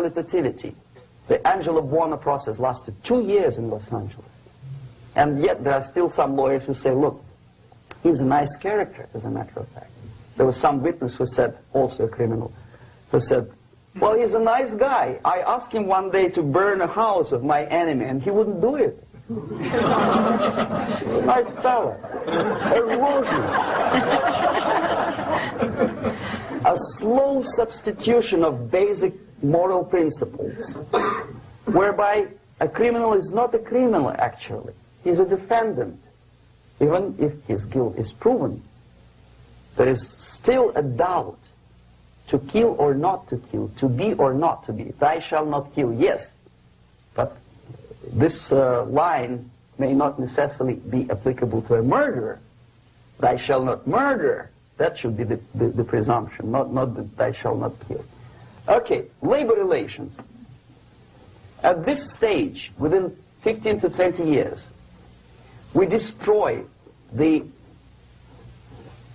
rehabilitativity. The Angelo Buono process lasted 2 years in Los Angeles. And yet there are still some lawyers who say, look, he's a nice character, as a matter of fact. There was some witness who said, also a criminal, who said, well, he's a nice guy. I asked him one day to burn a house of my enemy, and he wouldn't do it. He's a nice fella. Erosion. A slow substitution of basic moral principles, whereby a criminal is not a criminal, actually. He's a defendant. Even if his guilt is proven, there is still a doubt. To kill or not to kill, to be or not to be. Thou shalt not kill, yes. But this line may not necessarily be applicable to a murderer. Thou shalt not murder. That should be the presumption, not that thou shalt not kill. Okay, labor relations. At this stage, within 15 to 20 years, we destroy the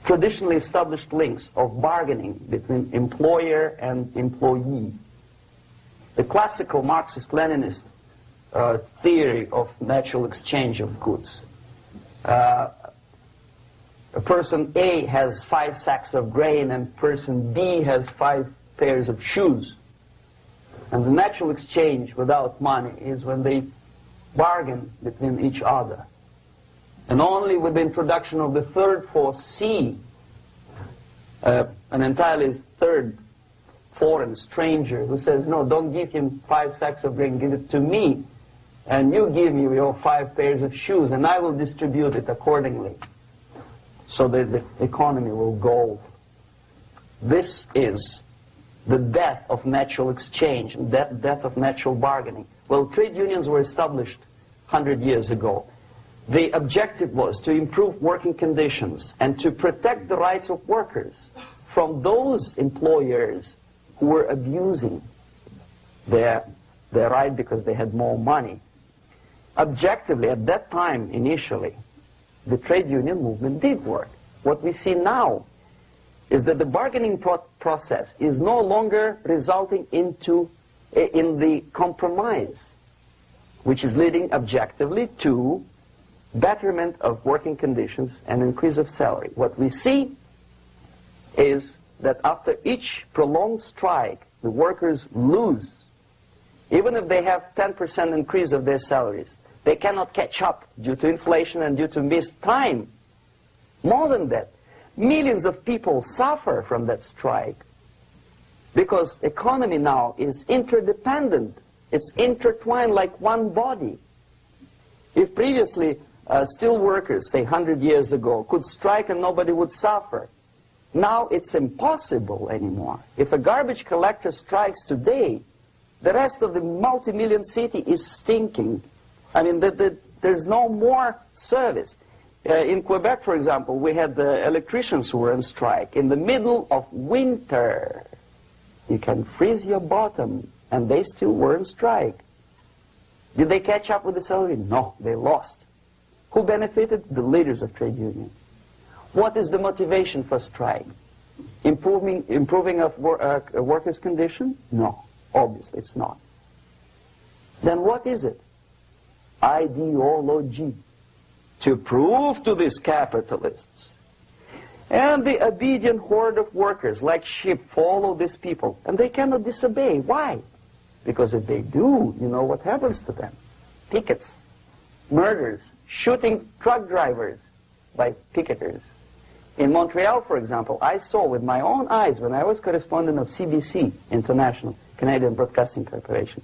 traditionally established links of bargaining between employer and employee. The classical Marxist-Leninist theory of natural exchange of goods. A person A has 5 sacks of grain and person B has 5 pairs of shoes. And the natural exchange without money is when they bargain between each other. And only with the introduction of the third force, C, an entirely third foreign stranger who says, no, don't give him 5 sacks of grain, give it to me, and you give me your 5 pairs of shoes, and I will distribute it accordingly, so that the economy will go. This is the death of natural exchange, death of natural bargaining. Well, trade unions were established 100 years ago. The objective was to improve working conditions and to protect the rights of workers from those employers who were abusing their right because they had more money. Objectively, at that time, initially, the trade union movement did work. What we see now is that the bargaining process is no longer resulting in the compromise, which is leading objectively to betterment of working conditions and increase of salary. What we see is that after each prolonged strike, the workers lose. Even if they have 10% increase of their salaries, they cannot catch up due to inflation and due to missed time. More than that, millions of people suffer from that strike because economy now is interdependent. It's intertwined like one body. If previously steel workers, say 100 years ago, could strike and nobody would suffer, now it's impossible anymore. If a garbage collector strikes today, the rest of the multi-million city is stinking. I mean, there's no more service. In Quebec, for example, we had the electricians who were on strike in the middle of winter. You can freeze your bottom, and they still were on strike. Did they catch up with the salary? No, they lost. Who benefited? The leaders of trade unions. What is the motivation for strike? Improving of workers' condition? No, obviously it's not. Then what is it? Ideology. To prove to these capitalists. And the obedient horde of workers, like sheep, follow these people. And they cannot disobey. Why? Because if they do, you know what happens to them. Pickets, murders, shooting truck drivers by picketers. In Montreal, for example, I saw with my own eyes when I was correspondent of CBC, International, Canadian Broadcasting Corporation,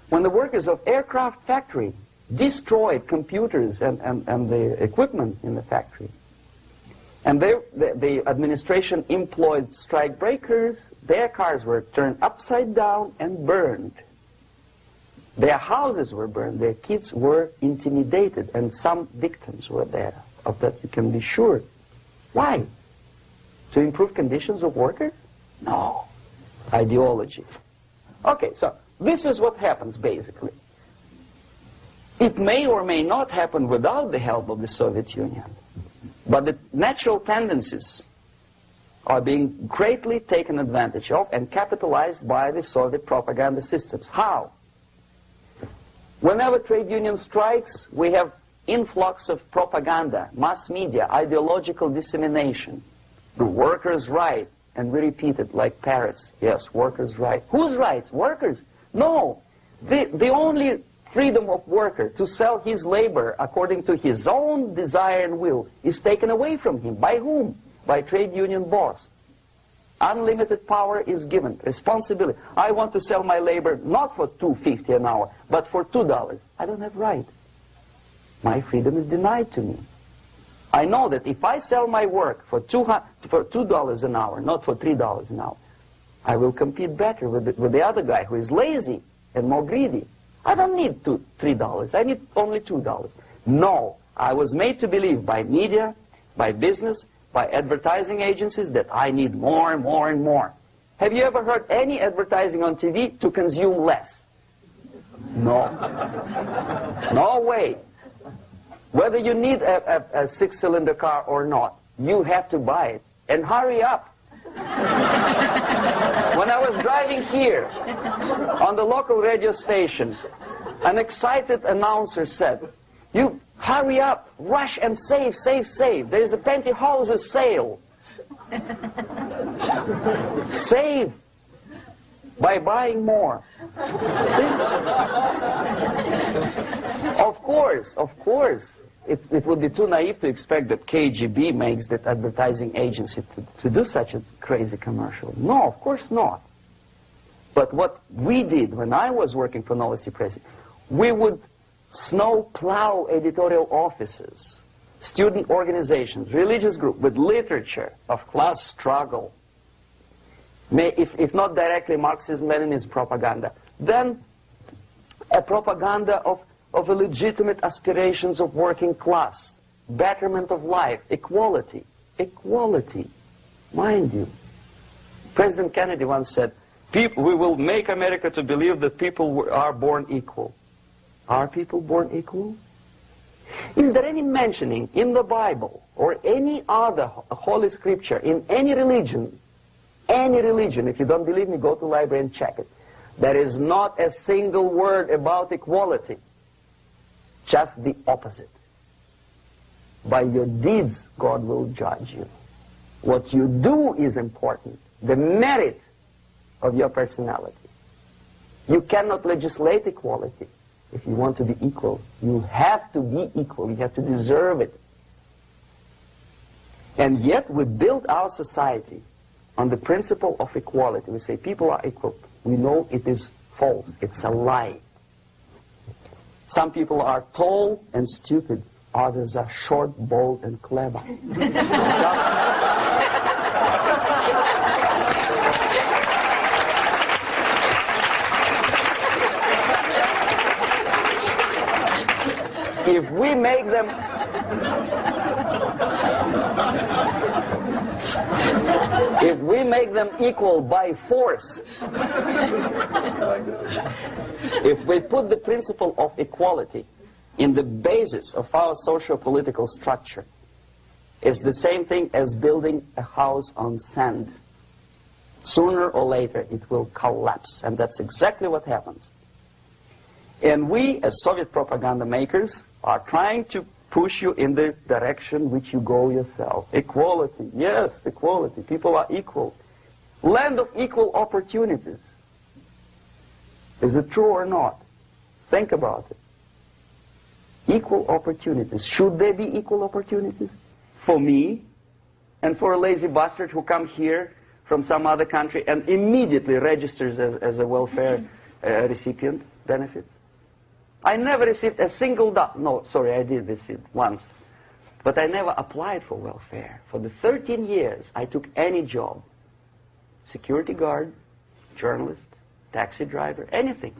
when the workers of aircraft factory destroyed computers and the equipment in the factory. And the administration employed strike breakers. Their cars were turned upside down and burned. Their houses were burned. Their kids were intimidated. And some victims were there. Of that you can be sure. Why? To improve conditions of workers? No. Ideology. Okay, so this is what happens basically. It may or may not happen without the help of the Soviet Union. But the natural tendencies are being greatly taken advantage of and capitalized by the Soviet propaganda systems. How? Whenever trade union strikes, we have influx of propaganda, mass media, ideological dissemination. The workers' right, and we repeat it like parrots. Yes, workers' right. Whose rights? Workers? No. The only freedom of worker to sell his labor according to his own desire and will is taken away from him. By whom? By trade union boss. Unlimited power is given. Responsibility. I want to sell my labor not for $2.50 an hour, but for $2. I don't have right. My freedom is denied to me. I know that if I sell my work for $2 an hour, not for $3 an hour, I will compete better with the other guy who is lazy and more greedy. I don't need $3. I need only $2. No, I was made to believe by media, by business, by advertising agencies that I need more and more and more. Have you ever heard any advertising on TV to consume less? No. No way. Whether you need a six-cylinder car or not, you have to buy it. And hurry up. When I was driving here on the local radio station, an excited announcer said, "You hurry up, rush and save, save, save. There is a pantyhose sale." Save by buying more. See? Of course. It would be too naive to expect that KGB makes that advertising agency to do such a crazy commercial. No, of course not. But what we did when I was working for Novosti Press, we would snow plow editorial offices, student organizations, religious groups with literature of class struggle, if not directly Marxism-Leninism propaganda, then a propaganda of legitimate aspirations of working class, betterment of life, equality. Equality, mind you. President Kennedy once said, we will make America to believe that people are born equal. Are people born equal? Is there any mentioning in the Bible or any other holy scripture in any religion, if you don't believe me, go to the library and check it. There is not a single word about equality. Just the opposite. By your deeds, God will judge you. What you do is important. The merit of your personality. You cannot legislate equality. If you want to be equal, you have to be equal. You have to deserve it. And yet we build our society on the principle of equality. We say people are equal. We know it is false. It's a lie. Some people are tall and stupid. Others are short, bold, and clever. If we make them equal by force, if we put the principle of equality in the basis of our socio-political structure, it's the same thing as building a house on sand. Sooner or later it will collapse, and that's exactly what happens. And we, as Soviet propaganda makers, are trying to push you in the direction which you go yourself. Equality, yes, equality. People are equal. Land of equal opportunities. Is it true or not? Think about it. Equal opportunities. Should there be equal opportunities? For me and for a lazy bastard who comes here from some other country and immediately registers as a welfare recipient benefits? I never received a single dollar. No, sorry, I did receive once. But I never applied for welfare. For the 13 years, I took any job. Security guard, journalist, taxi driver, anything.